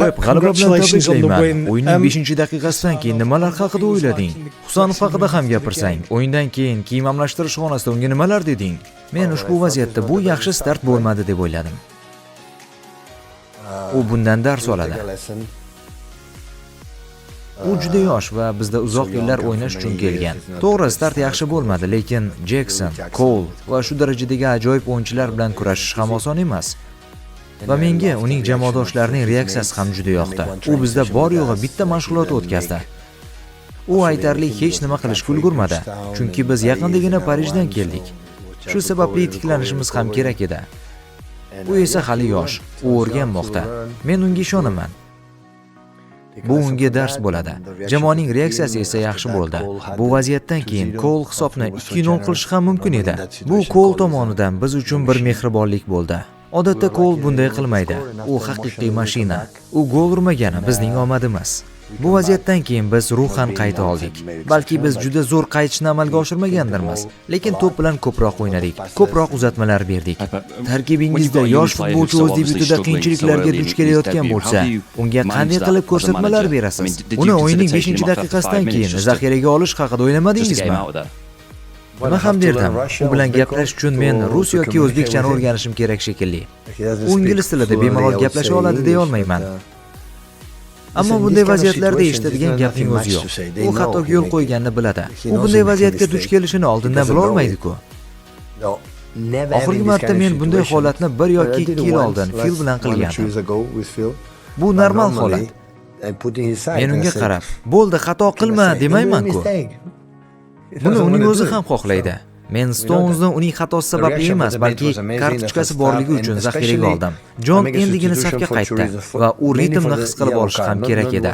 Ajoyib g'alaba bilan tabriklayman. O'yinning 5-daqiqasidan keyin nimalar haqida o'ylading? Husanov haqida ham gapirsang, o'yindan keyin kiyim almashtirish xonasida unga nimalar deding? Men ushbu vaziyatda bu yaxshi start bo'lmadi deb o'yladim. U bundan dars oladi. U juda yosh va bizda uzoq yillar o'ynash uchun kelgan. To'g'ri, start yaxshi bo'lmadi, lekin Jackson, Cole va shu darajadagi ajoyib o'yinchilar bilan kurashish ham oson emas. Va menga uning jamoadoshlarining reaksiyasi ham juda yoqdi. U bizda bor yo'g'i bitta mashg'ulot o'tkazdi. U aytarli hech nima qilishga ulgurmadi, chunki biz yaqindagina Parijdan keldik. Shu sababli tiklanishimiz ham kerak edi. U esa hali yosh, u o'rganmoqda. Men unga ishonaman. Bu unga dars bo'ladi. Jamoaning reaksiyasi esa yaxshi bo'ldi. Bu vaziyatdan keyin Cole hisobni 2-0 qilishi ham mumkin edi. Bu Cole tomonidan biz uchun bir mehribonlik bo'ldi. Odatda Cole bunday qilmaydi. U haqiqiy mashina. U gol urmagani bizning omadimiz. Bu vaziyatdan keyin biz ruhan qayta oldik. Balki biz juda zo'r qaytishni amalga oshirmagandirmiz, lekin to'p bilan ko'proq o'ynadik, ko'proq uzatmalar berdik. Tarkibingizda yosh futbolchi o'z debyutida qiyinchiliklarga duch kelayotgan bo'lsa, unga qanday qilib ko'rsatmalar berasiz? Uni o'yinning 5-daqiqasidan keyin zaxiraga olish haqida o'ylamadingizmi? Nima ham derdim? U bilan gaplash uchun men rus yoki o'zbekchani o'rganishim kerak shekilli. U ingliz tilida bemalol gaplasha oladi deya olmayman. Ammo bunday vaziyatlarda eshitadigan gapning o'zi yo'q. U xatoga yo'l qo'yganini biladi. U bunday vaziyatga duch kelishini oldindan bila olmaydi-ku. Oxirgi marta men bunday holatni 1 yoki 2 yil oldin Phil bilan qilgandim. Bu normal holat. Men unga qarab, "Bo'ldi, xato qilma" demayman-ku. Buni uning o'zi ham xohlaydi. Men Stonesni uning xatosi sababli emas, balki kartochkasi borligi uchun zaxiraga oldim. Jon endigina safga qaytdi va u ritmni his qilib olishi ham kerak edi.